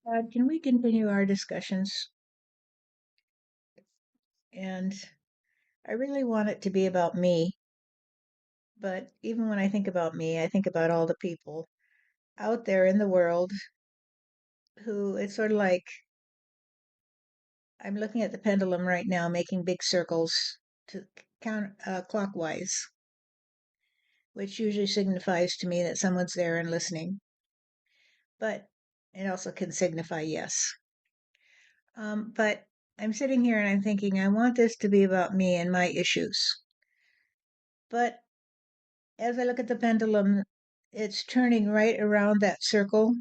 Can we continue our discussions? And I really want it to be about me, but even when I think about me, I think about all the people out there in the world who it's sort of like I'm looking at the pendulum right now, making big circles to count clockwise, which usually signifies to me that someone's there and listening, but it also can signify yes. But I'm sitting here and I'm thinking, I want this to be about me and my issues. But as I look at the pendulum, it's turning right around that circle.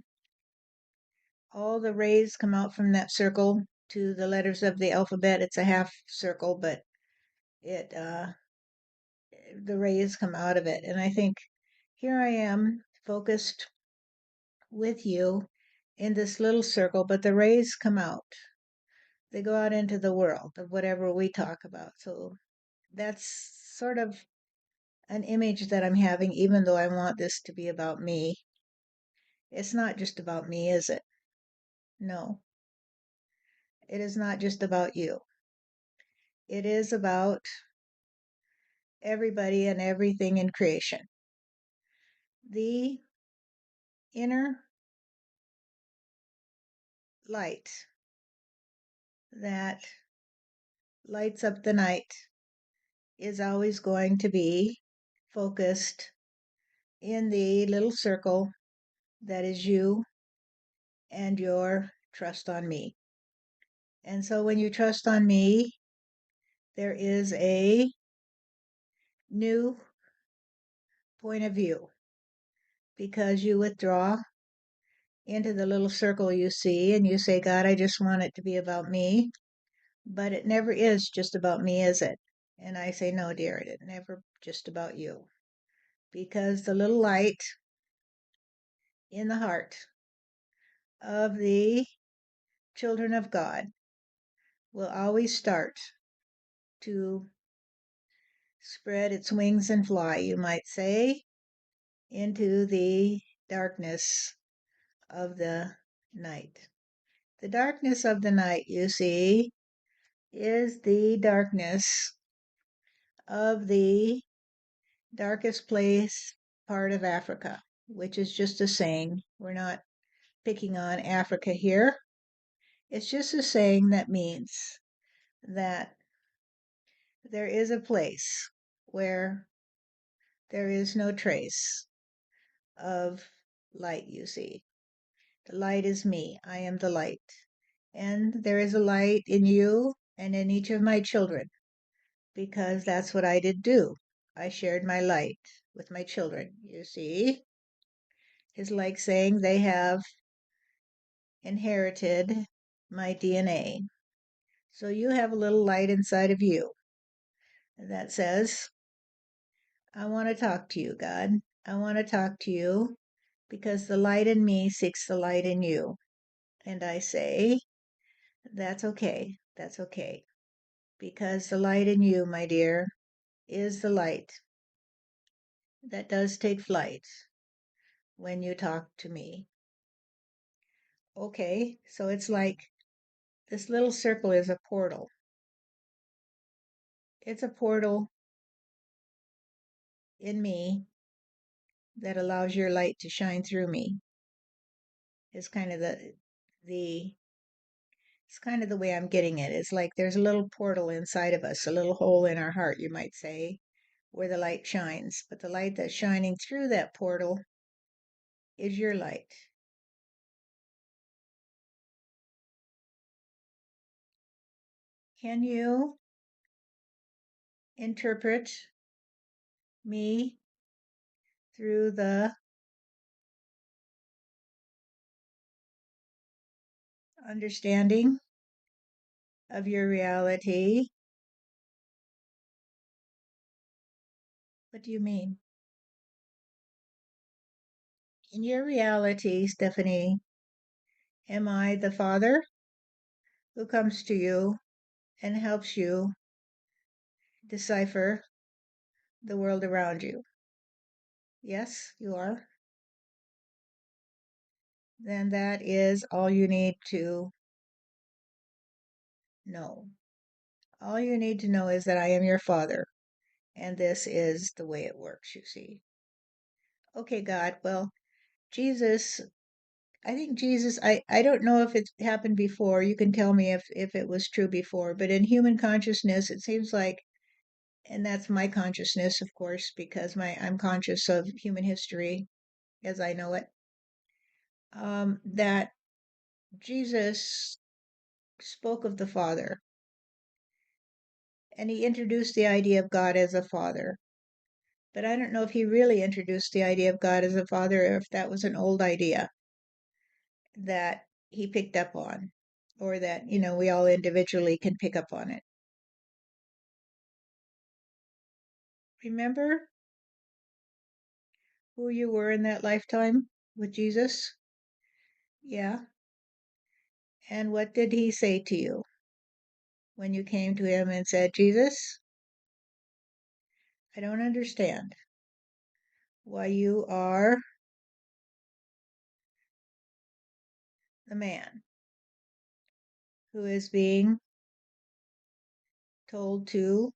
All the rays come out from that circle to the letters of the alphabet. It's a half circle, but it the rays come out of it. And I think here I am focused with you in this little circle, but the rays come out. They go out into the world of whatever we talk about. So that's sort of an image that I'm having, even though I want this to be about me. It's not just about me, is it? No, it is not just about you. It is about everybody and everything in creation. The inner light that lights up the night is always going to be focused in the little circle that is you and your trust on me. And so when you trust on me, there is a new point of view because you withdraw into the little circle you see and you say, God, I just want it to be about me. But it never is just about me, is it? And I say, no, dear, it's never just about you. Because the little light in the heart of the children of God will always start to spread its wings and fly, you might say, into the darkness of the night. The darkness of the night, you see, is the darkness of the darkest place part of Africa, which is just a saying. We're not picking on Africa here. It's just a saying that means that there is a place where there is no trace of light, you see. The light is me. I am the light. And there is a light in you and in each of my children because that's what I did do. I shared my light with my children, you see. It's like saying they have inherited my DNA. So you have a little light inside of you that says, I want to talk to you, God. I want to talk to you because the light in me seeks the light in you. And I say, that's okay. That's okay. Because the light in you, my dear, is the light that does take flight when you talk to me. Okay, so it's like this little circle is a portal. It's a portal in me that allows your light to shine through me. Is kind of the it's kind of the way I'm getting it. It's like there's a little portal inside of us, a little hole in our heart, you might say, where the light shines. But the light that's shining through that portal is your light. Can you interpret me through the understanding of your reality? What do you mean? In your reality, Stephanie, am I the father who comes to you and helps you decipher the world around you? Yes, you are. then that is all you need to know. All you need to know is that I am your Father, and this is the way it works, you see. Okay, God, well, Jesus, I think Jesus, I don't know if it happened before. You can tell me if it was true before, but in human consciousness, it seems like, and that's my consciousness, of course, because I'm conscious of human history as I know it, that Jesus spoke of the Father, and he introduced the idea of God as a Father. But I don't know if he really introduced the idea of God as a Father, or if that was an old idea that he picked up on, or that, we all individually can pick up on it. Remember who you were in that lifetime with Jesus? Yeah. And what did he say to you when you came to him and said, Jesus, I don't understand why you are the man who is being told to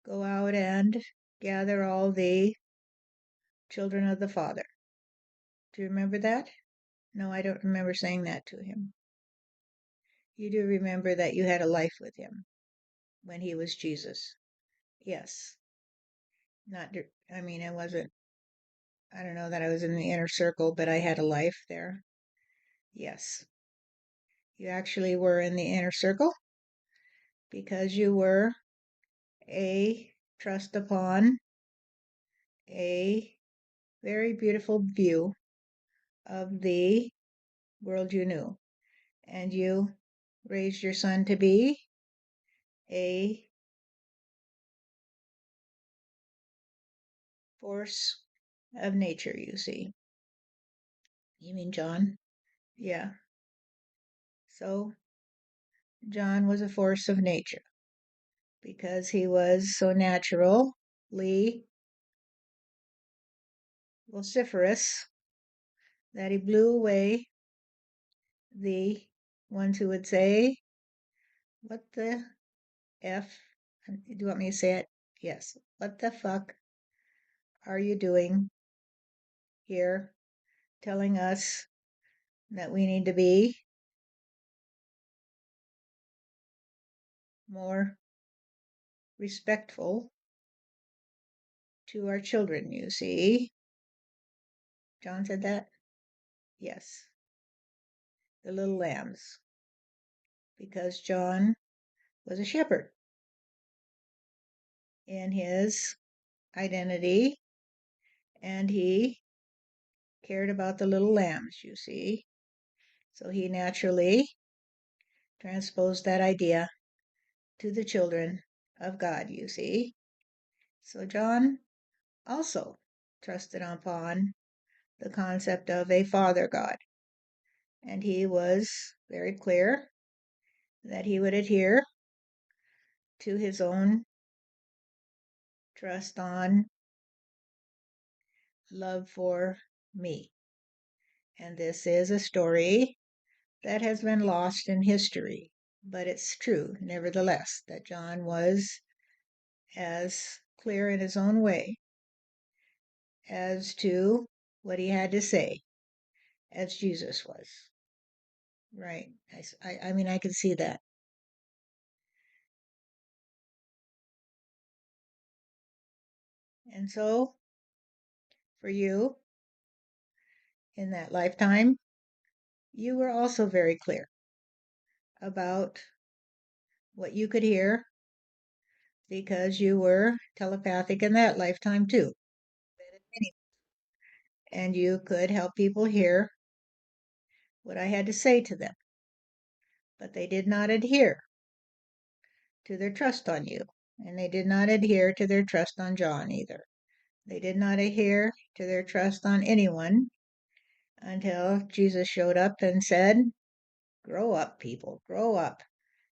go out and gather all the children of the Father. Do you remember that? No, I don't remember saying that to him. You do remember that you had a life with him when he was Jesus. Yes. Not, I mean, I don't know that I was in the inner circle, but I had a life there. Yes. You actually were in the inner circle because you were a trust upon a very beautiful view of the world you knew. And you raised your son to be a force of nature, you see. You mean John? Yeah. So John was a force of nature because he was so naturally vociferous that he blew away the ones who would say, what the F? Do you want me to say it? Yes. What the fuck are you doing here telling us that we need to be more respectful to our children, you see? John said that? Yes. The little lambs. Because John was a shepherd in his identity, and he cared about the little lambs, you see. So he naturally transposed that idea to the children of God, you see. So John also trusted upon the concept of a Father God, and he was very clear that he would adhere to his own trust on love for me. And this is a story that has been lost in history, but it's true, nevertheless, that John was as clear in his own way as to what he had to say as Jesus was. Right. I mean, I can see that. And so, for you, in that lifetime, you were also very clear about what you could hear because you were telepathic in that lifetime too. And you could help people hear what I had to say to them. But they did not adhere to their trust on you. And they did not adhere to their trust on John either. They did not adhere to their trust on anyone until Jesus showed up and said, grow up, people, grow up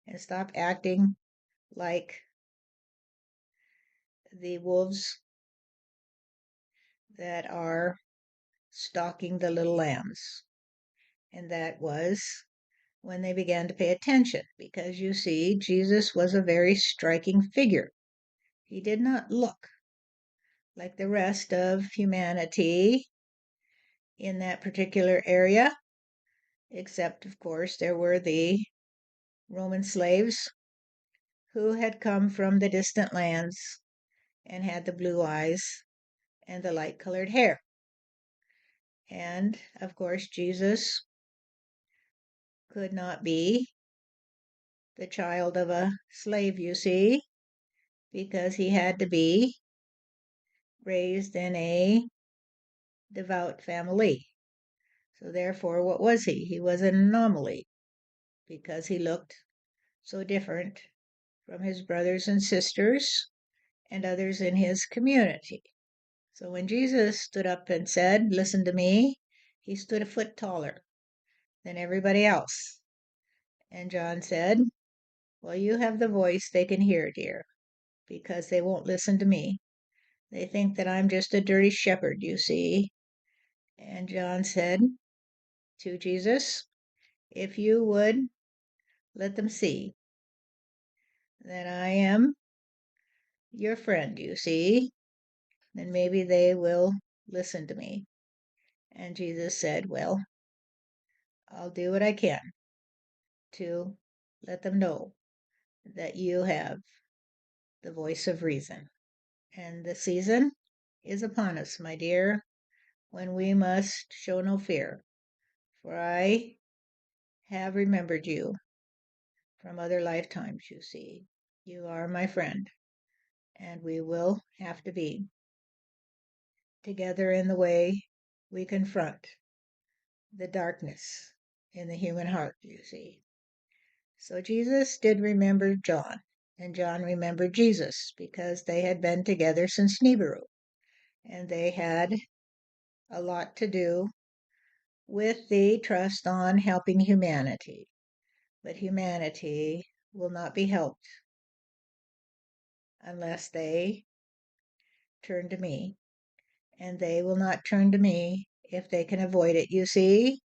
and stop acting like the wolves that are stalking the little lambs. And that was when they began to pay attention, because you see, Jesus was a very striking figure. He did not look like the rest of humanity in that particular area, except, of course, there were the Roman slaves who had come from the distant lands and had the blue eyes and the light colored hair. And, of course, Jesus could not be the child of a slave, you see, because he had to be raised in a devout family. So, therefore, what was he? He was an anomaly because he looked so different from his brothers and sisters and others in his community. So, when Jesus stood up and said, "Listen to me," he stood a foot taller than everybody else. And John said, "Well, you have the voice they can hear, dear, because they won't listen to me. They think that I'm just a dirty shepherd, you see." And John said to Jesus, "If you would let them see that I am your friend, you see, then maybe they will listen to me." And Jesus said, "Well, I'll do what I can to let them know that you have the voice of reason. And the season is upon us, my dear, when we must show no fear, for I have remembered you from other lifetimes, you see. You are my friend, and we will have to be together in the way we confront the darkness in the human heart, you see. So Jesus did remember John, and John remembered Jesus because they had been together since Nibiru, and they had a lot to do with the trust on helping humanity. But humanity will not be helped unless they turn to me, and they will not turn to me if they can avoid it, you see?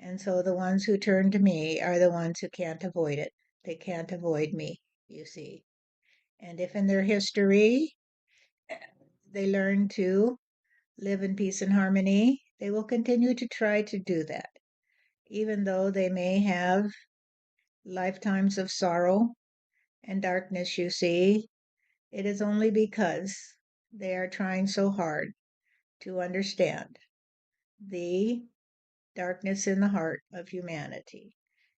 And so the ones who turn to me are the ones who can't avoid it. They can't avoid me, you see. And if in their history they learn to live in peace and harmony, they will continue to try to do that, even though they may have lifetimes of sorrow and darkness, you see. It is only because they are trying so hard to understand the darkness in the heart of humanity.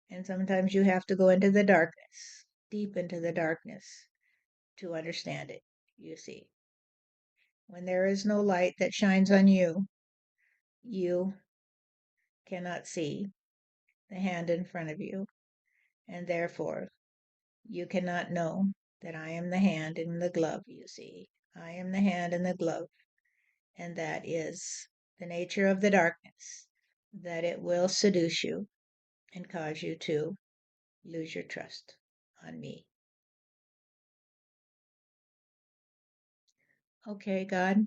And sometimes you have to go into the darkness, deep into the darkness, to understand it, you see. When there is no light that shines on you, you cannot see the hand in front of you, and therefore you cannot know that I am the hand in the glove, you see. I am the hand in the glove, and that is the nature of the darkness, that it will seduce you and cause you to lose your trust on me. Okay, God,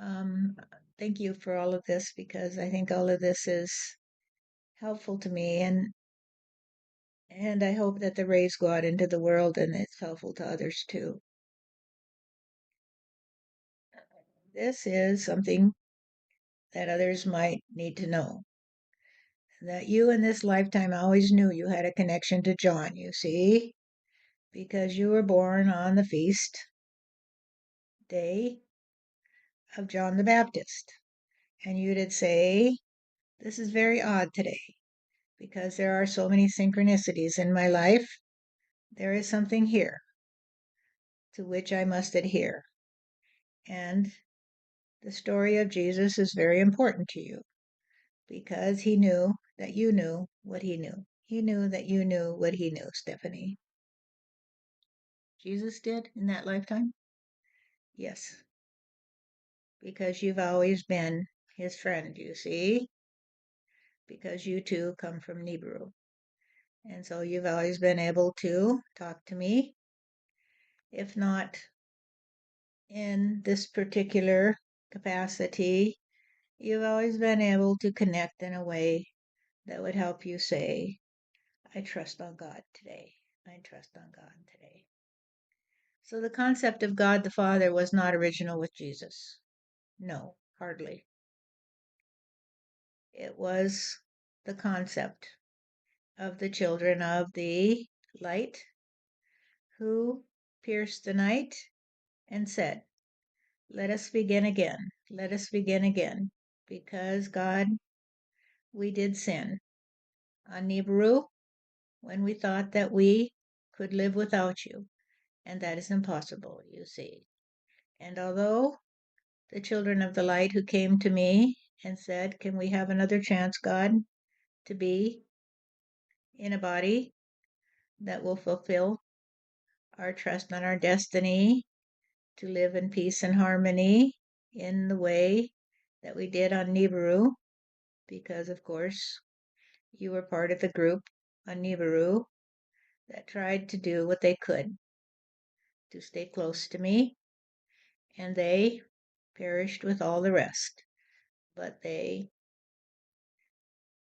um, thank you for all of this, because I think all of this is helpful to me, and I hope that the rays go out into the world and it's helpful to others too. This is something that others might need to know. That you in this lifetime always knew you had a connection to John, you see, because you were born on the feast day of John the Baptist. And you did say, "This is very odd today, because there are so many synchronicities in my life. There is something here to which I must adhere." And the story of Jesus is very important to you, because he knew that you knew what he knew. He knew that you knew what he knew, Stephanie. Jesus did in that lifetime? Yes, because you've always been his friend, you see, because you too come from Nibiru. And so you've always been able to talk to me, if not in this particular capacity, you've always been able to connect in a way that would help you say, I trust on God today. I trust on God today. So the concept of God the Father was not original with Jesus. No, hardly. It was the concept of the children of the light who pierced the night and said, let us begin again. Let us begin again. Because God, we did sin. On Nibiru, when we thought that we could live without you. And that is impossible, you see. And although the children of the light who came to me and said, can we have another chance, God, to be in a body that will fulfill our trust and our destiny, to live in peace and harmony in the way that we did on Nibiru, because of course you were part of the group on Nibiru that tried to do what they could to stay close to me, and they perished with all the rest. But they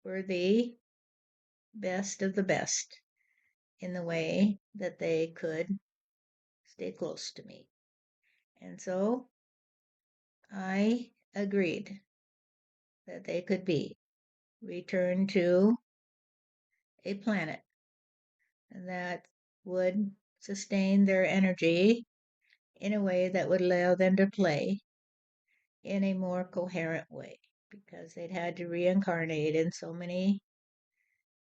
were the best of the best in the way that they could stay close to me. And so I agreed that they could be returned to a planet that would sustain their energy in a way that would allow them to play in a more coherent way, because they'd had to reincarnate in so many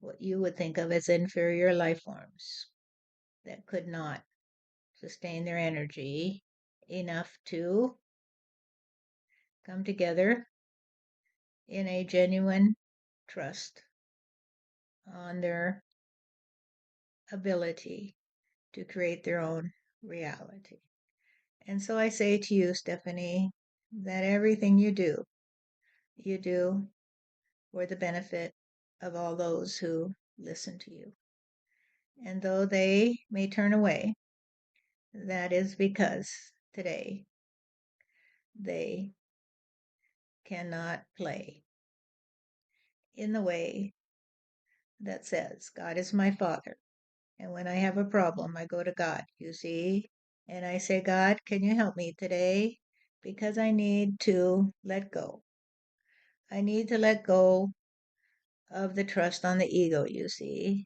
what you would think of as inferior life forms that could not sustain their energy enough to come together in a genuine trust on their ability to create their own reality. And so I say to you, Stephanie, that everything you do for the benefit of all those who listen to you. And though they may turn away, that is because today they cannot play in the way that says, God is my Father. And when I have a problem, I go to God, you see, and I say, God, can you help me today? Because I need to let go. I need to let go of the trust on the ego, you see.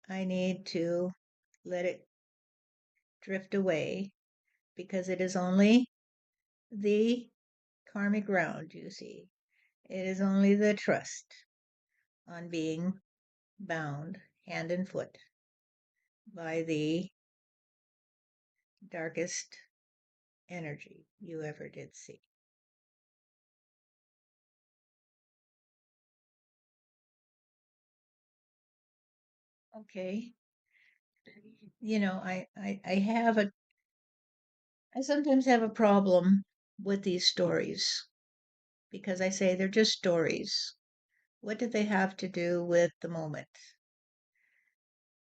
I need to let it drift away because it is only the karmic ground, you see. It is only the trust on being bound hand and foot by the darkest energy you ever did see. Okay. I sometimes have a problem with these stories because I say they're just stories. What do they have to do with the moment?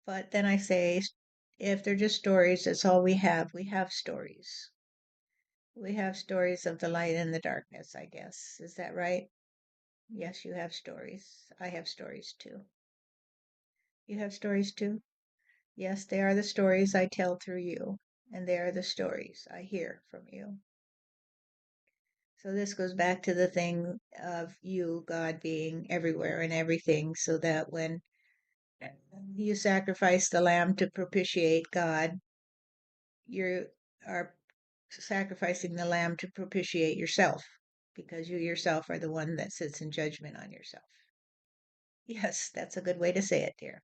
But then I say, if they're just stories, that's all we have. We have stories. We have stories of the light and the darkness, I guess. Is that right? Yes, you have stories. I have stories too. You have stories too? Yes, they are the stories I tell through you, and they are the stories I hear from you. So this goes back to the thing of you, God, being everywhere and everything, so that when you sacrifice the lamb to propitiate God, you are sacrificing the lamb to propitiate yourself, because you yourself are the one that sits in judgment on yourself. Yes, that's a good way to say it, dear.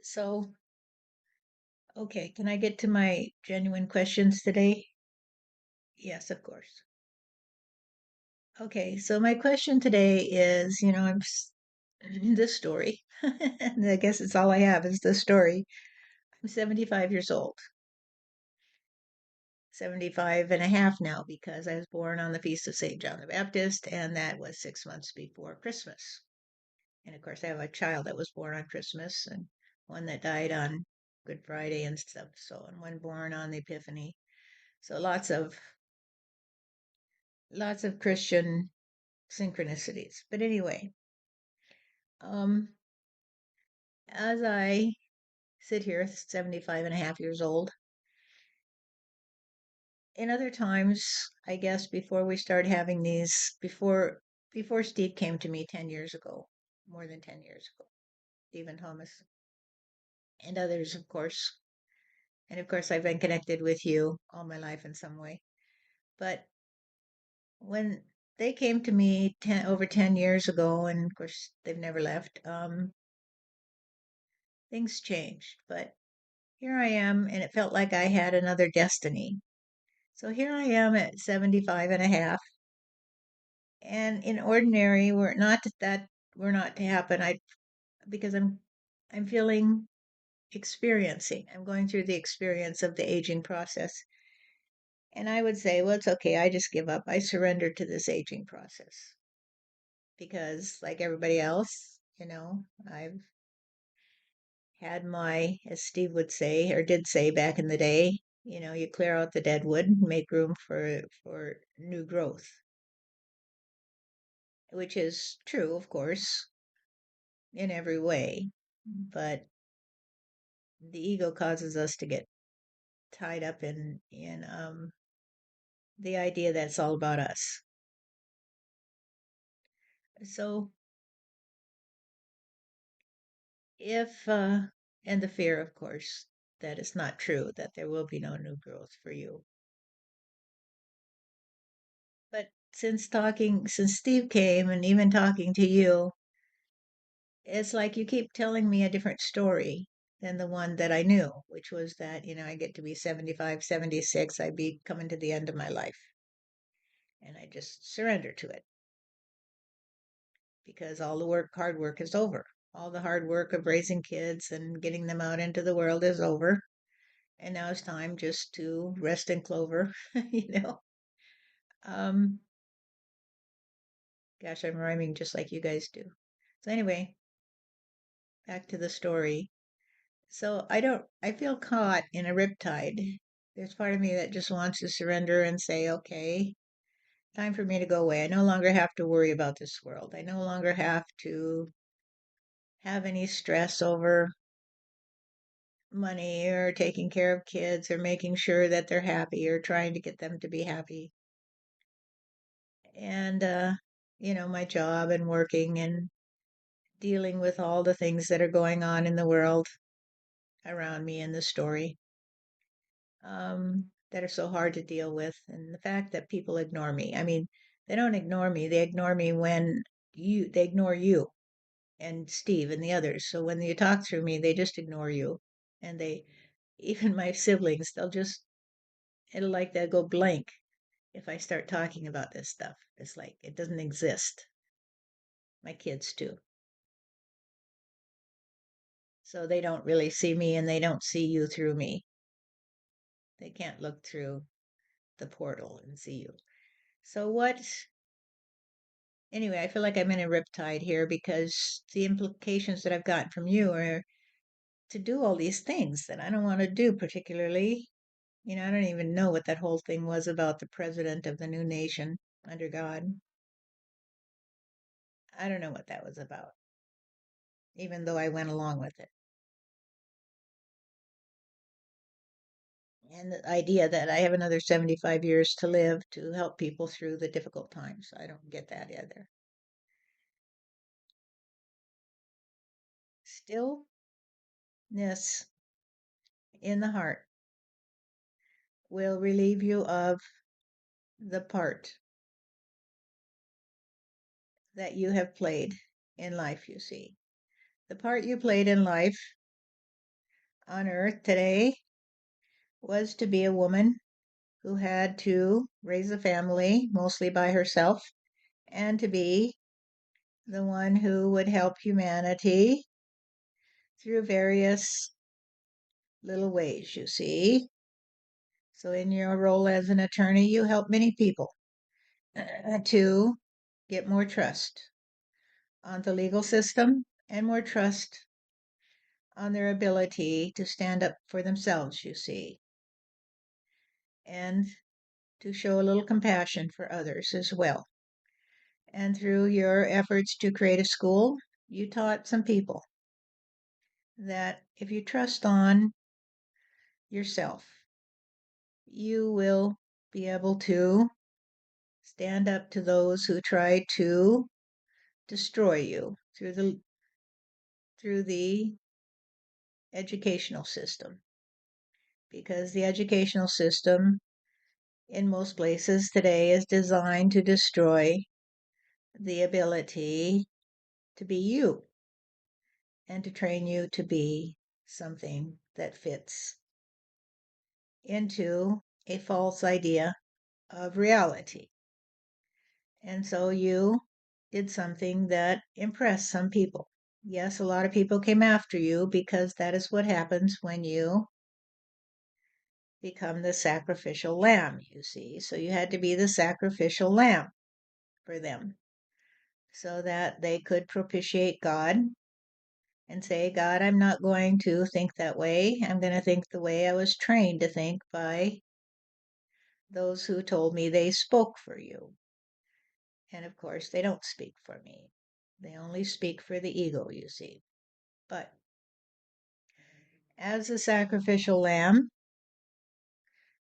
So, okay, can I get to my genuine questions today? Yes, of course. Okay, so my question today is, this story. And I guess it's all I have is this story. I'm 75 years old, 75 and a half now, because I was born on the feast of St. John the Baptist, and that was 6 months before Christmas. And of course, I have a child that was born on Christmas and one that died on Good Friday and stuff. So, and one born on the Epiphany. So lots of Christian synchronicities. But anyway, um, as I sit here, 75 and a half years old, in other times, I guess before we started having these, before Steve came to me 10 years ago, more than 10 years ago, Stephen Thomas and others, of course. And of course, I've been connected with you all my life in some way. But when they came to me over 10 years ago, and of course, they've never left, things changed. But here I am, and it felt like I had another destiny. So here I am at 75 and a half. And in ordinary, were not to happen, because I'm feeling experiencing. I'm going through the experience of the aging process. And I would say, well, it's okay. I just give up. I surrender to this aging process because, like everybody else, I've had my, as Steve would say, or did say back in the day, you clear out the dead wood and make room for new growth, which is true, of course, in every way. But the ego causes us to get tied up in the idea that it's all about us. So if and the fear, of course, that it's not true, that there will be no new growth for you. But since Steve came and even talking to you, it's like you keep telling me a different story than the one that I knew, which was that, I get to be 75, 76, I'd be coming to the end of my life. And I just surrender to it because all the hard work is over. All the hard work of raising kids and getting them out into the world is over. And now it's time just to rest in clover, you know. Um, Gosh, I'm rhyming just like you guys do. So anyway, back to the story. So I feel caught in a riptide. There's part of me that just wants to surrender and say, okay, time for me to go away. I no longer have to worry about this world. I no longer have to have any stress over money or taking care of kids or making sure that they're happy or trying to get them to be happy. And, my job and working and dealing with all the things that are going on in the world around me in the story, that are so hard to deal with. And the fact that people ignore me. I mean, they don't ignore me. They ignore me when they ignore you and Steve and the others. So when you talk through me, they just ignore you. And even my siblings, they'll go blank if I start talking about this stuff. It's like it doesn't exist. My kids too. So they don't really see me and they don't see you through me. They can't look through the portal and see you. So anyway, I feel like I'm in a riptide here because the implications that I've gotten from you are to do all these things that I don't want to do, particularly. I don't even know what that whole thing was about the president of the new nation under God. I don't know what that was about, even though I went along with it. And the idea that I have another 75 years to live to help people through the difficult times. I don't get that either. Stillness in the heart will relieve you of the part that you have played in life, you see. The part you played in life on earth today was to be a woman who had to raise a family mostly by herself and to be the one who would help humanity through various little ways, you see. So, in your role as an attorney, you help many people to get more trust on the legal system and more trust on their ability to stand up for themselves, you see, and to show a little compassion for others as well. And through your efforts to create a school, you taught some people that if you trust on yourself, you will be able to stand up to those who try to destroy you through the educational system, because the educational system in most places today is designed to destroy the ability to be you and to train you to be something that fits into a false idea of reality. And so you did something that impressed some people. Yes, a lot of people came after you because that is what happens when you become the sacrificial lamb, you see. So you had to be the sacrificial lamb for them so that they could propitiate God and say, God, I'm not going to think that way. I'm going to think the way I was trained to think by those who told me they spoke for you. And of course, they don't speak for me. They only speak for the ego, you see. But as a sacrificial lamb,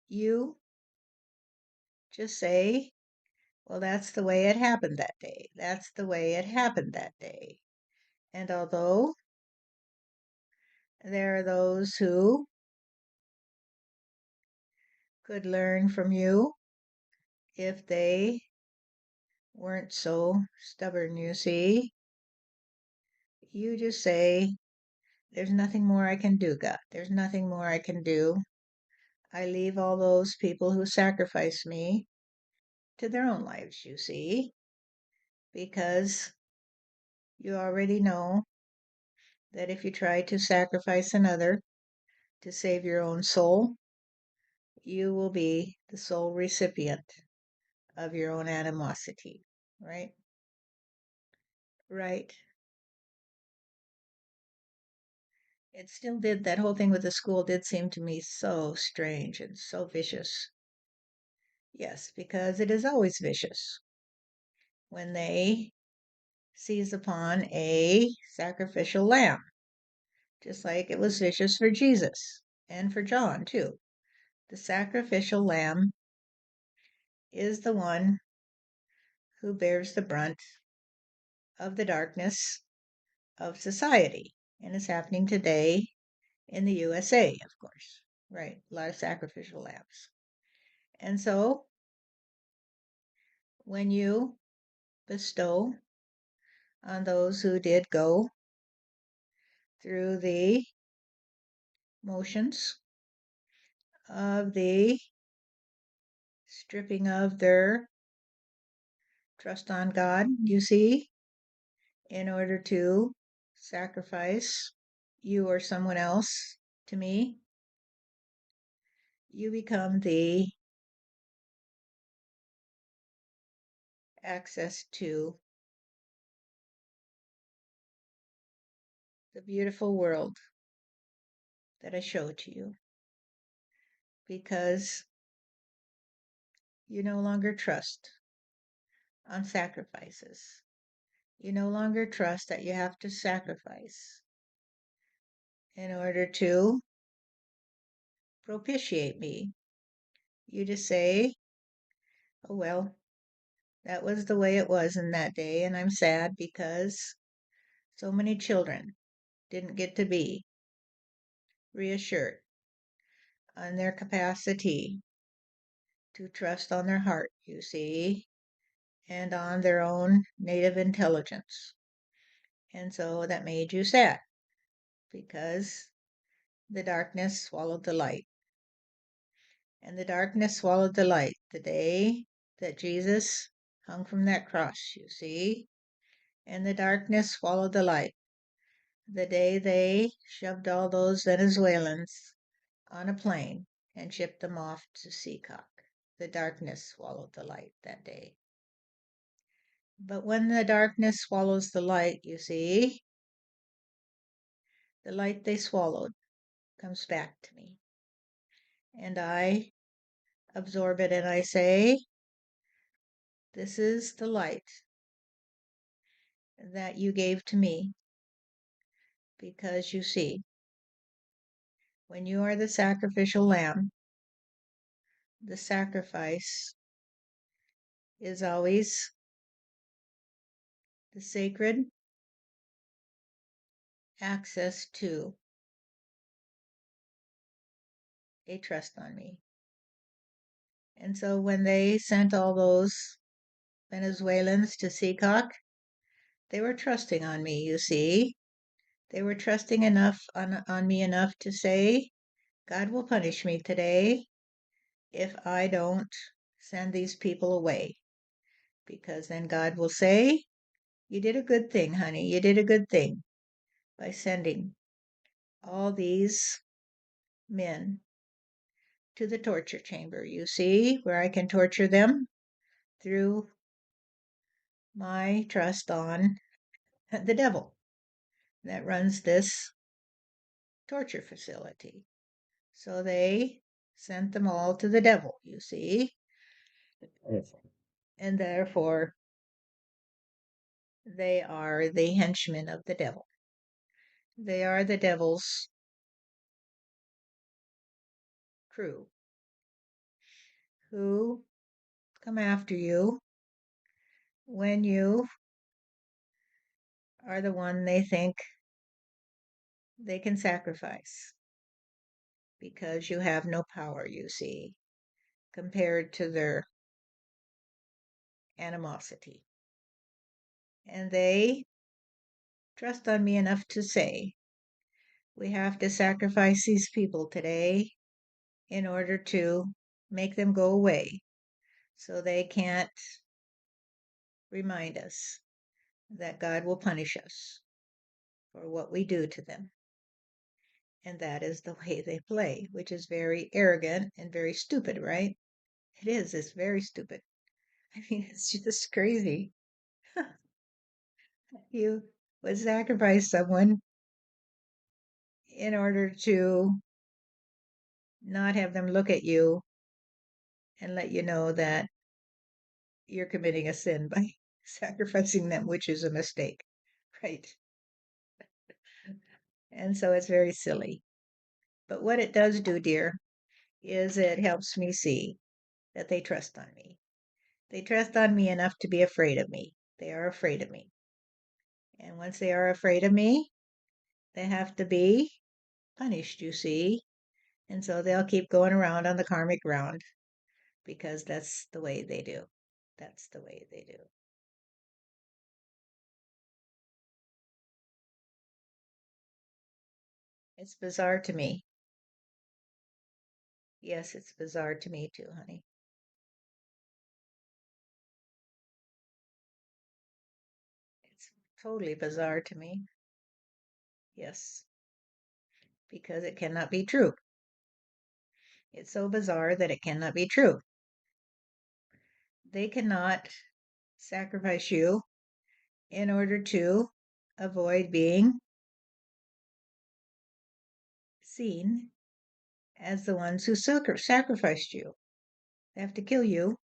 you just say, well, that's the way it happened that day. That's the way it happened that day. And although there are those who could learn from you if they weren't so stubborn, you see, you just say, there's nothing more I can do, God. There's nothing more I can do. I leave all those people who sacrifice me to their own lives, you see, because you already know that if you try to sacrifice another to save your own soul, you will be the sole recipient of your own animosity, right? Right. It still did, that whole thing with the school did seem to me so strange and so vicious. Yes, because it is always vicious when they seize upon a sacrificial lamb, just like it was vicious for Jesus and for John, too. The sacrificial lamb is the one who bears the brunt of the darkness of society. And it's happening today in the USA, of course. Right, a lot of sacrificial lambs. And so when you bestow on those who did go through the motions of the stripping of their trust on God, you see, in order to sacrifice you or someone else to me, you become the access to the beautiful world that I show to you, because you no longer trust on sacrifices. You no longer trust that you have to sacrifice in order to propitiate me. You just say, oh, well, that was the way it was in that day, and I'm sad because so many children didn't get to be reassured on their capacity to trust on their heart, you see, and on their own native intelligence. And so that made you sad because the darkness swallowed the light. And the darkness swallowed the light the day that Jesus hung from that cross, you see. And the darkness swallowed the light the day they shoved all those Venezuelans on a plane and shipped them off to Seacock. The darkness swallowed the light that day. But when the darkness swallows the light, you see, The light they swallowed comes back to me. And I absorb it and I say, this is the light that you gave to me. Because you see, when you are the sacrificial lamb, the sacrifice is always the sacred access to a trust on me. And so when they sent all those Venezuelans to Seacock, they were trusting on me, you see. They were trusting enough on me enough to say, God will punish me today if I don't send these people away. Because then God will say, you did a good thing, honey. You did a good thing by sending all these men to the torture chamber, you see, where I can torture them through my trust on the devil that runs this torture facility. So they sent them all to the devil, you see, and therefore they are the henchmen of the devil. They are the devil's crew who come after you when you are the one they think they can sacrifice because you have no power, you see, compared to their animosity. And they trust on me enough to say, we have to sacrifice these people today in order to make them go away so they can't remind us that God will punish us for what we do to them. And that is the way they play, which is very arrogant and very stupid, right? It is, it's very stupid. I mean, it's just crazy. You would sacrifice someone in order to not have them look at you and let you know that you're committing a sin by sacrificing them, which is a mistake, right? And so it's very silly. But what it does do, dear, is it helps me see that they trust on me. They trust on me enough to be afraid of me. They are afraid of me. And once they are afraid of me, they have to be punished, you see. And so they'll keep going around on the karmic round because that's the way they do. That's the way they do. It's bizarre to me. Yes, it's bizarre to me too, honey. It's totally bizarre to me. Yes, because it cannot be true. It's so bizarre that it cannot be true. They cannot sacrifice you in order to avoid being seen as the ones who sacrificed you. They have to kill you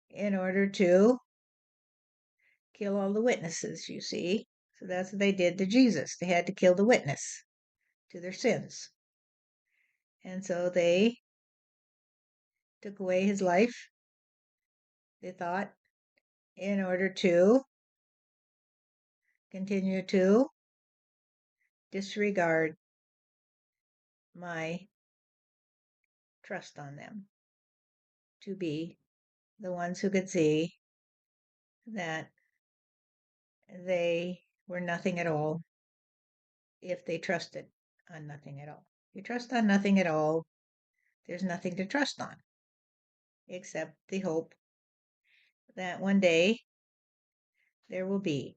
in order to kill all the witnesses, you see. So that's what they did to Jesus. They had to kill the witness to their sins. And so they took away his life, they thought, in order to continue to disregard my trust on them to be the ones who could see that they were nothing at all if they trusted on nothing at all. If you trust on nothing at all, there's nothing to trust on except the hope that one day there will be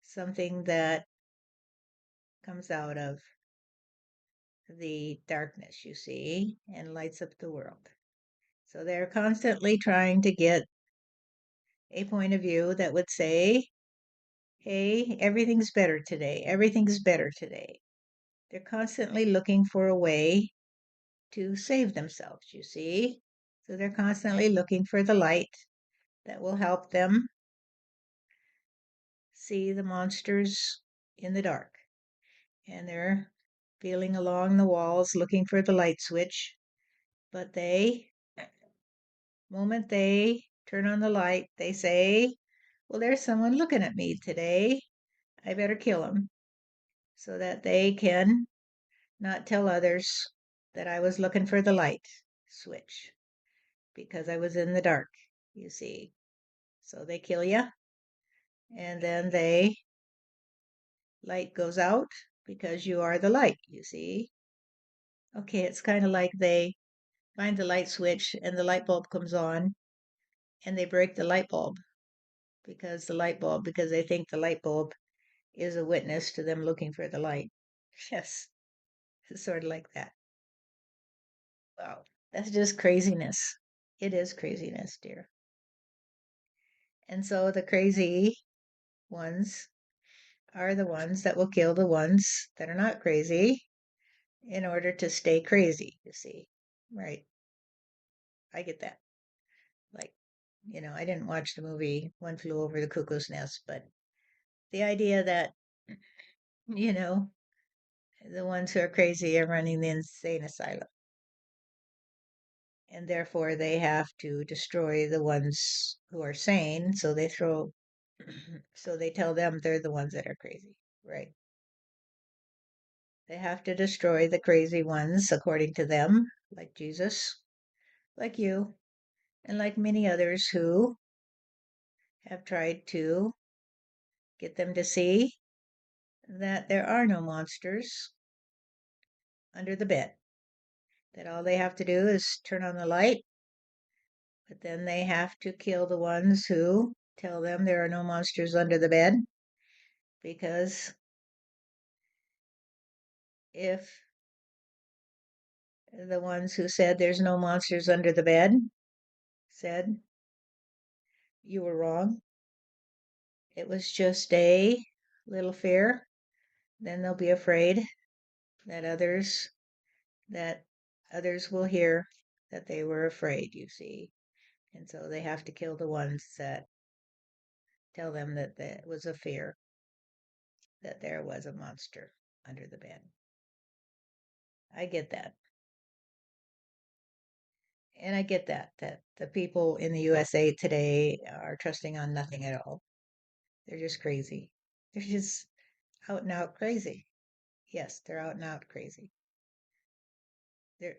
something that comes out of the darkness, you see, and lights up the world. So they're constantly trying to get a point of view that would say, hey, everything's better today. Everything's better today. They're constantly looking for a way to save themselves, you see. So they're constantly looking for the light that will help them see the monsters in the dark. And they're feeling along the walls looking for the light switch. But moment they turn on the light, they say, well, there's someone looking at me today. I better kill him so that they can not tell others that I was looking for the light switch because I was in the dark, you see. So they kill you, and then they light goes out because you are the light, you see. Okay, it's kind of like they find the light switch and the light bulb comes on and they break the light bulb because they think the light bulb is a witness to them looking for the light. Yes, it's sort of like that. Wow, that's just craziness. It is craziness, dear. And so the crazy ones are the ones that will kill the ones that are not crazy in order to stay crazy, you see. Right. I get that. Like, I didn't watch the movie One Flew Over the Cuckoo's Nest, but the idea that, you know, the ones who are crazy are running the insane asylum, and therefore they have to destroy the ones who are sane, so they throw, so they tell them they're the ones that are crazy, right? They have to destroy the crazy ones according to them, like Jesus, like you, and like many others who have tried to get them to see that there are no monsters under the bed, that all they have to do is turn on the light, but then they have to kill the ones who tell them there are no monsters under the bed, because if the ones who said there's no monsters under the bed said you were wrong, it was just a little fear, then they'll be afraid that that others will hear that they were afraid, you see. And so they have to kill the ones that tell them that it was a fear, that there was a monster under the bed. I get that. And I get that the people in the USA today are trusting on nothing at all. They're just crazy. They're just out and out crazy. Yes, they're out and out crazy.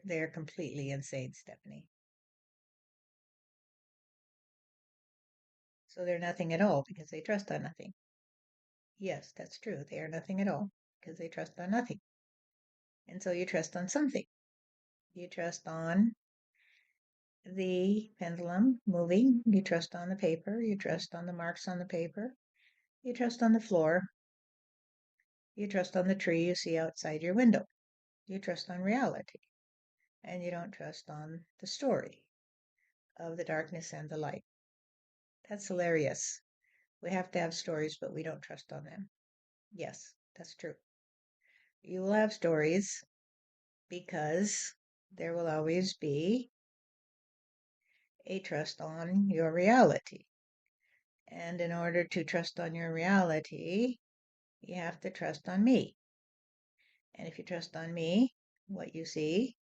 They're completely insane, Stephanie. So they're nothing at all because they trust on nothing. Yes, that's true. They are nothing at all because they trust on nothing. And so you trust on something. You trust on the pendulum moving. You trust on the paper. You trust on the marks on the paper. You trust on the floor. You trust on the tree you see outside your window. You trust on reality. And you don't trust on the story of the darkness and the light. That's hilarious. We have to have stories, but we don't trust on them. Yes, that's true. You will have stories because there will always be a trust on your reality. And in order to trust on your reality, you have to trust on me. And if you trust on me, what you see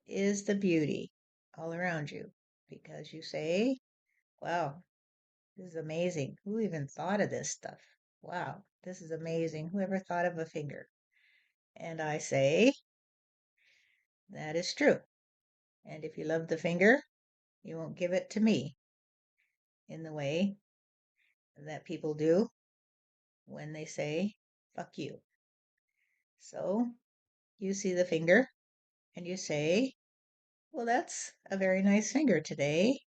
is the beauty all around you because you say, wow, this is amazing. Who even thought of this stuff? Wow, this is amazing. Whoever thought of a finger? And I say, that is true. And if you love the finger, you won't give it to me in the way that people do when they say, fuck you. So you see the finger and you say, well, that's a very nice finger today.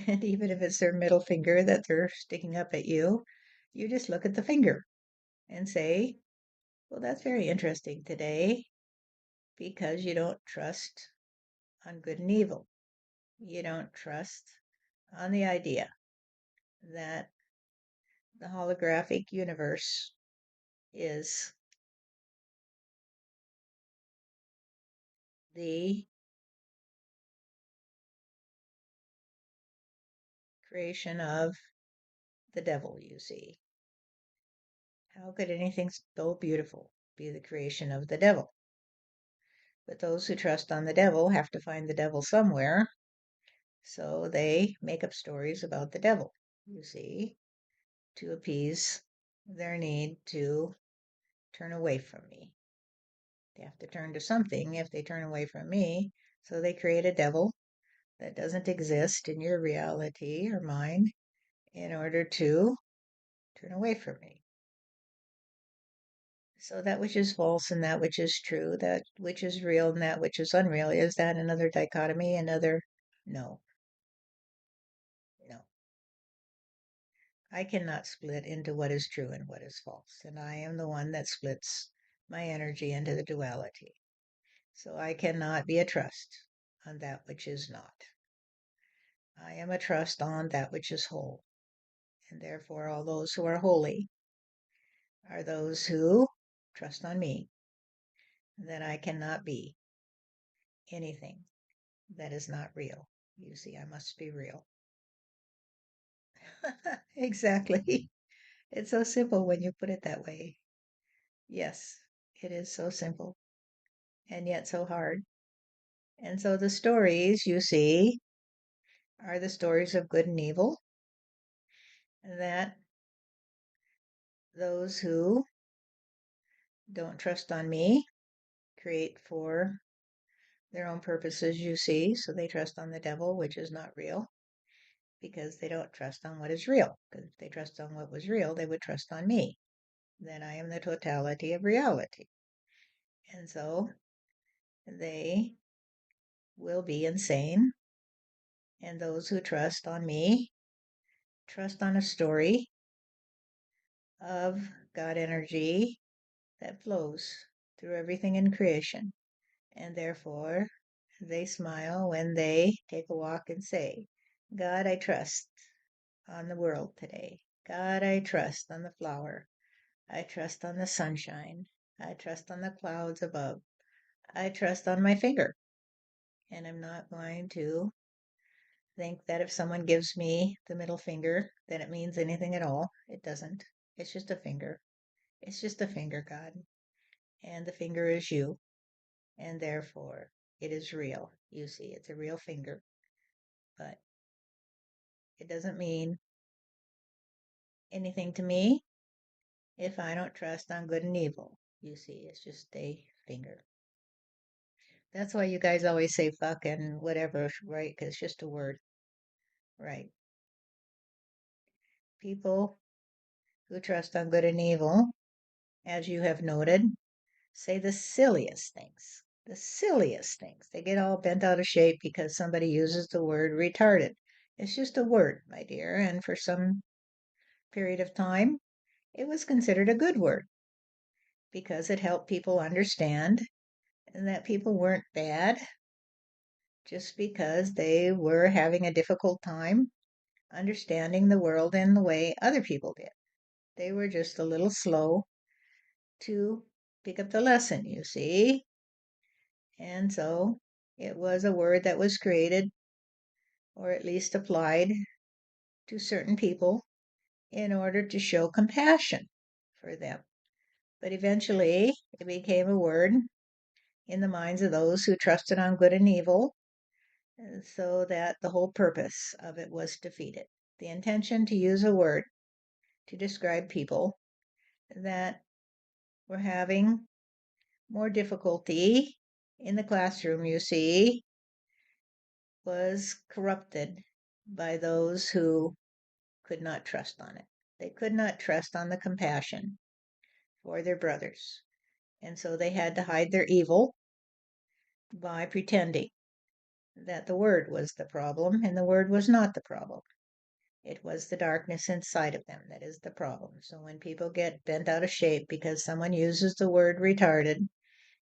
And even if it's their middle finger that they're sticking up at you just look at the finger and say, well, that's very interesting today because you don't trust on good and evil. You don't trust on the idea that the holographic universe is the creation of the devil, you see. How could anything so beautiful be the creation of the devil? But those who trust on the devil have to find the devil somewhere, so they make up stories about the devil, you see, to appease their need to turn away from me. They have to turn to something if they turn away from me, so they create a devil that doesn't exist in your reality or mine in order to turn away from me. So that which is false and that which is true, that which is real and that which is unreal, is that another dichotomy? Another? No, no. I cannot split into what is true and what is false, and I am the one that splits my energy into the duality. So I cannot be a trust on that which is not. I am a trust on that which is whole, and therefore all those who are holy are those who trust on me, that I cannot be anything that is not real. You see, I must be real. Exactly. It's so simple when you put it that way. Yes, it is so simple and yet so hard. And so the stories you see are the stories of good and evil that those who don't trust on me create for their own purposes, you see. So they trust on the devil, which is not real, because they don't trust on what is real. Because if they trust on what was real, they would trust on me. Then I am the totality of reality. And so they will be insane. And those who trust on me trust on a story of God energy that flows through everything in creation. And therefore, they smile when they take a walk and say, God, I trust on the world today. God, I trust on the flower. I trust on the sunshine. I trust on the clouds above. I trust on my finger. And I'm not going to think that if someone gives me the middle finger, that it means anything at all. It doesn't. It's just a finger. It's just a finger, God. And the finger is you. And therefore, it is real. You see, it's a real finger. But it doesn't mean anything to me if I don't trust on good and evil. You see, it's just a finger. That's why you guys always say fuck and whatever, right? Because it's just a word, right? People who trust on good and evil, as you have noted, say the silliest things. The silliest things. They get all bent out of shape because somebody uses the word retarded. It's just a word, my dear, and for some period of time, it was considered a good word because it helped people understand that people weren't bad just because they were having a difficult time understanding the world in the way other people did. They were just a little slow to pick up the lesson, you see. And so it was a word that was created or at least applied to certain people in order to show compassion for them. But eventually it became a word in the minds of those who trusted on good and evil, so that the whole purpose of it was defeated. The intention to use a word to describe people that were having more difficulty in the classroom, you see, was corrupted by those who could not trust on it. They could not trust on the compassion for their brothers. And so they had to hide their evil by pretending that the word was the problem, and the word was not the problem. It was the darkness inside of them that is the problem. So when people get bent out of shape because someone uses the word retarded,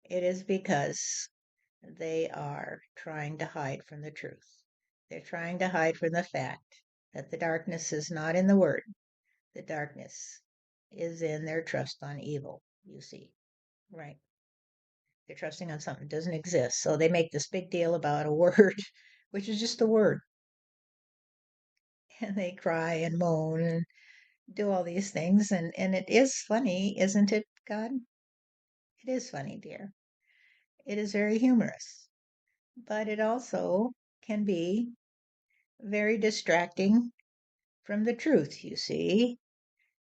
it is because they are trying to hide from the truth. They're trying to hide from the fact that the darkness is not in the word. The darkness is in their trust on evil, you see. Right. They're trusting on something that doesn't exist. So they make this big deal about a word, which is just a word. And they cry and moan and do all these things. And it is funny, isn't it, God? It is funny, dear. It is very humorous. But it also can be very distracting from the truth, you see,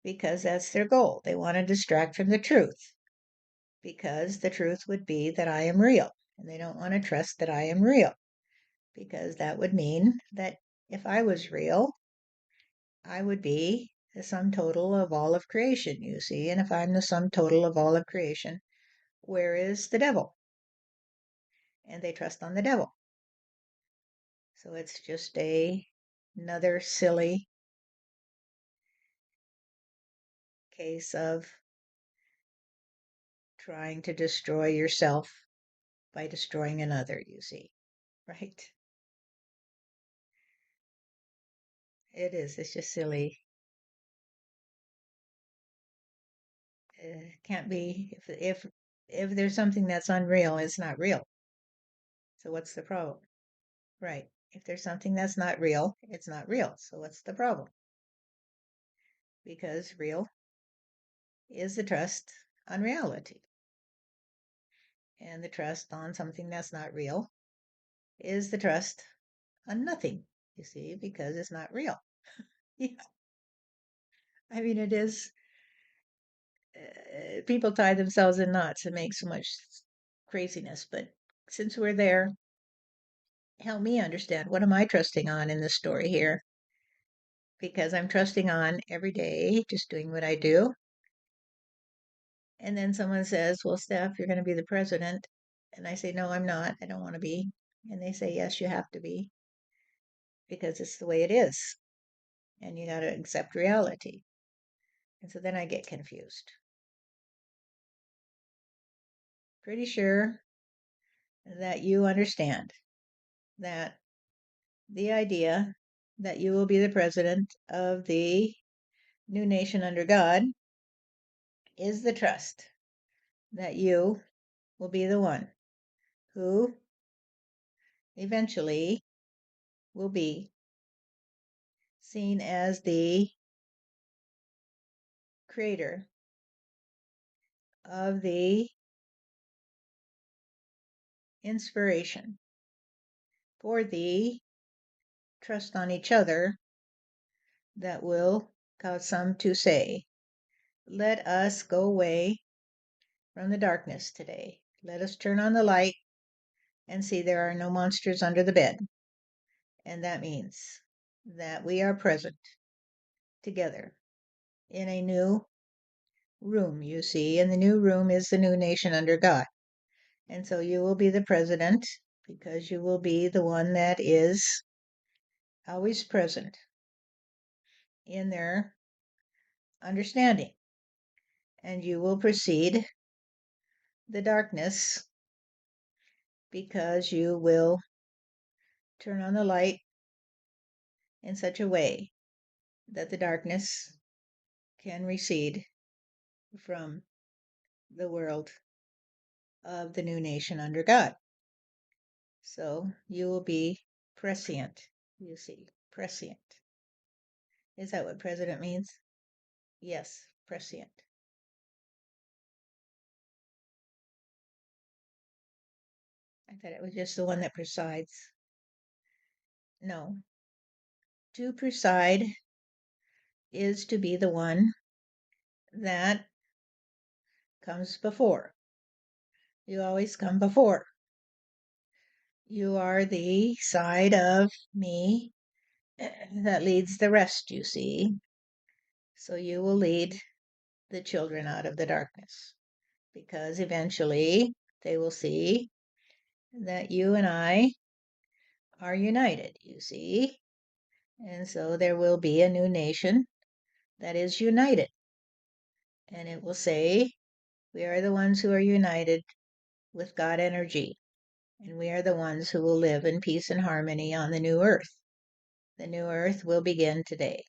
because that's their goal. They want to distract from the truth because the truth would be that I am real. And they don't want to trust that I am real because that would mean that if I was real, I would be the sum total of all of creation, you see. And if I'm the sum total of all of creation, where is the devil? And they trust on the devil. So it's just another silly case of trying to destroy yourself by destroying another, you see, right? It is. It's just silly. It can't be if there's something that's unreal, it's not real. So what's the problem? Right. If there's something that's not real, it's not real. So what's the problem? Because real is the trust on reality. And the trust on something that's not real is the trust on nothing, you see, because it's not real. Yeah. I mean, it is, people tie themselves in knots and make so much craziness. But since we're there, help me understand, what am I trusting on in this story here? Because I'm trusting on every day, just doing what I do. And then someone says, well, Steph, you're going to be the president. And I say, no, I'm not. I don't want to be. And they say, yes, you have to be because it's the way it is. And you got to accept reality. And so then I get confused. Pretty sure that you understand that the idea that you will be the president of the new nation under God is the trust that you will be the one who eventually will be seen as the creator of the inspiration for the trust on each other that will cause some to say, let us go away from the darkness today. Let us turn on the light and see there are no monsters under the bed. And that means that we are present together in a new room, you see, and the new room is the new nation under God. And so you will be the president because you will be the one that is always present in their understanding. And you will precede the darkness because you will turn on the light in such a way that the darkness can recede from the world of the new nation under God. So you will be prescient, you see, prescient. Is that what president means? Yes, prescient. I thought it was just the one that presides. No. To preside is to be the one that comes before. You always come before. You are the side of me that leads the rest, you see. So you will lead the children out of the darkness because eventually they will see that you and I are united, you see. And so there will be a new nation that is united. And it will say, we are the ones who are united with God energy. And we are the ones who will live in peace and harmony on the new earth. The new earth will begin today.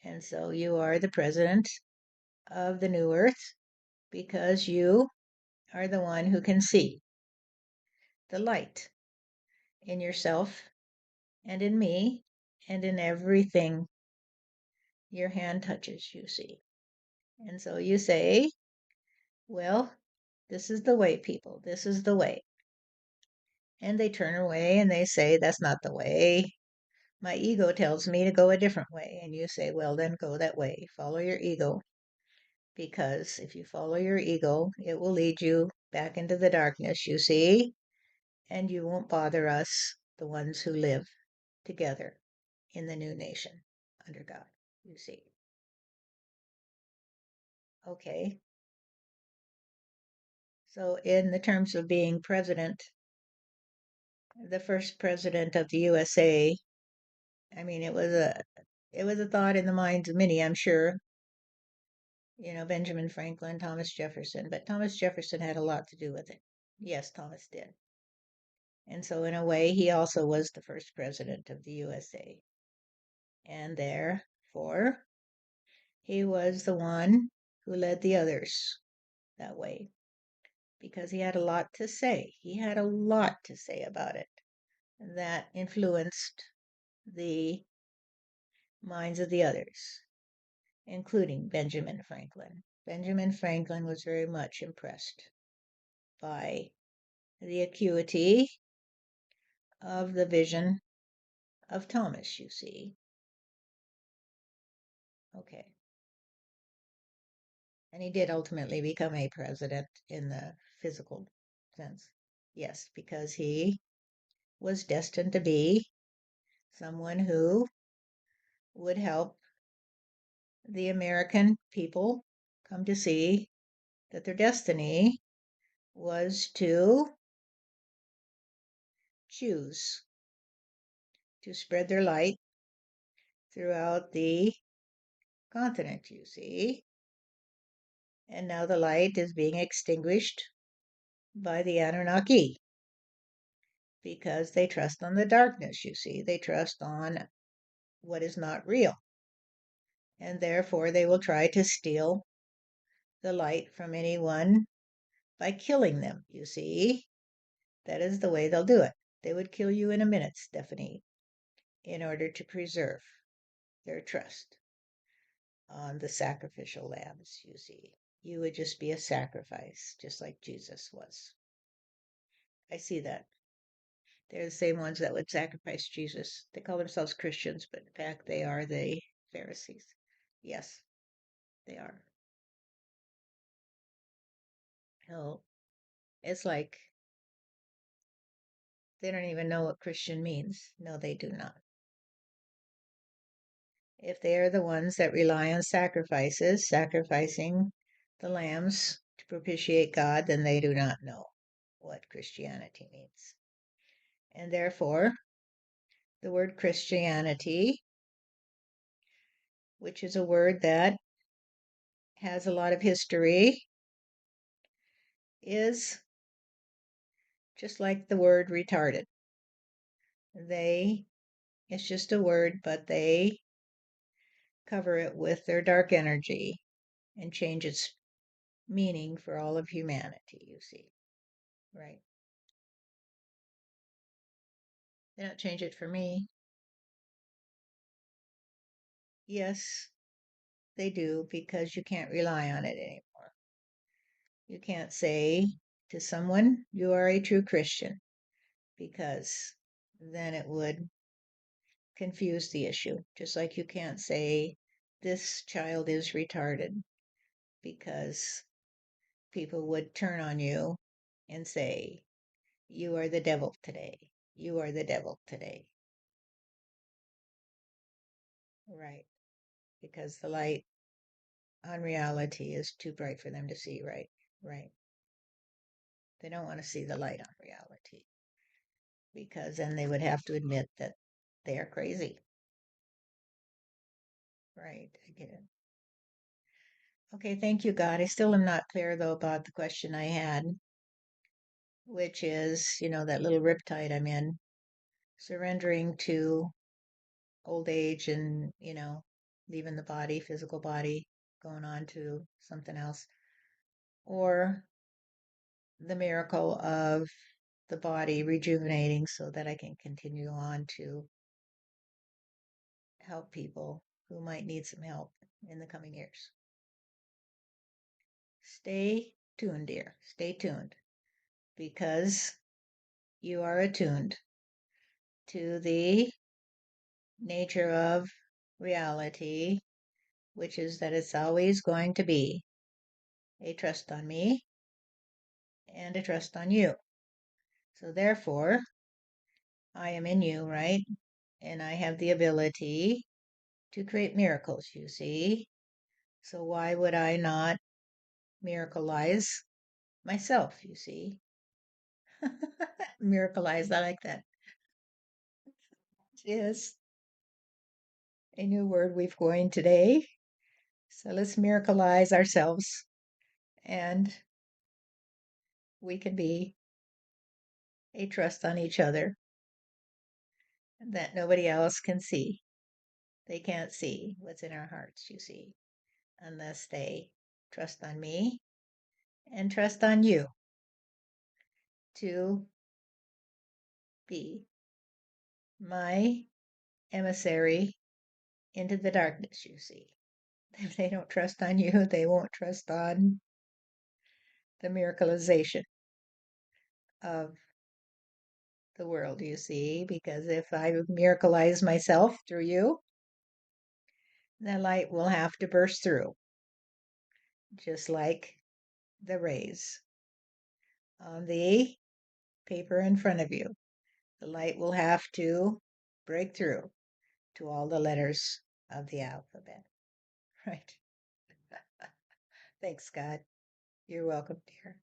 And so you are the president of the new earth because you are the one who can see the light in yourself and in me and in everything your hand touches, you see. And so you say, well, this is the way, people. This is the way. And they turn away and they say, that's not the way. My ego tells me to go a different way. And you say, well, then go that way. Follow your ego. Because if you follow your ego, it will lead you back into the darkness, you see, and you won't bother us, the ones who live together in the new nation under God, you see. Okay. So, in the terms of being president, the first president of the USA, I mean, it was a thought in the minds of many, I'm sure. Benjamin Franklin, Thomas Jefferson, but Thomas Jefferson had a lot to do with it. Yes, Thomas did. And so, in a way, he also was the first president of the USA. And therefore, he was the one who led the others that way because he had a lot to say. He had a lot to say about it that influenced the minds of the others, including Benjamin Franklin. Benjamin Franklin was very much impressed by the acuity of the vision of Thomas, you see. Okay. And he did ultimately become a president in the physical sense. Yes, because he was destined to be someone who would help the American people come to see that their destiny was to choose to spread their light throughout the continent, you see. And now the light is being extinguished by the Anunnaki because they trust on the darkness, you see. They trust on what is not real. And therefore they will try to steal the light from anyone by killing them, you see. That is the way they'll do it. They would kill you in a minute, Stephanie, in order to preserve their trust on the sacrificial lambs, you see. You would just be a sacrifice, just like Jesus was. I see that. They're the same ones that would sacrifice Jesus. They call themselves Christians, but in fact, they are the Pharisees. Yes, they are. Oh, it's like they don't even know what Christian means. No, they do not. If they are the ones that rely on sacrifices, sacrificing the lambs to propitiate God, then they do not know what Christianity means. And therefore, the word Christianity, which is a word that has a lot of history, is just like the word retarded. It's just a word, but they cover it with their dark energy and change its meaning for all of humanity, you see. Right? They don't change it for me. Yes, they do, because you can't rely on it anymore. You can't say to someone, you are a true Christian, because then it would confuse the issue. Just like you can't say, this child is retarded, because people would turn on you and say, you are the devil today. You are the devil today. Right. Because the light on reality is too bright for them to see. Right. Right. They don't want to see the light on reality because then they would have to admit that they are crazy. Right. I get it. Okay. Thank you, God. I still am not clear, though, about the question I had, which is, that little riptide I'm in, surrendering to old age and, leaving the body, physical body, going on to something else, or the miracle of the body rejuvenating so that I can continue on to help people who might need some help in the coming years. Stay tuned, dear. Stay tuned because you are attuned to the nature of reality, which is that it's always going to be a trust on me and a trust on you. So therefore, I am in you, right? And I have the ability to create miracles, you see. So why would I not miracleize myself, you see? Miracleize, I like that. It is a new word we've coined today. So let's miracleize ourselves and we can be a trust on each other that nobody else can see. They can't see what's in our hearts, you see, unless they trust on me and trust on you to be my emissary into the darkness, you see. If they don't trust on you, they won't trust on the miracleization of the world, you see, because if I miracleize myself through you, the light will have to burst through, just like the rays on the paper in front of you. The light will have to break through to all the letters of the alphabet. Right. Thanks, God. You're welcome, dear.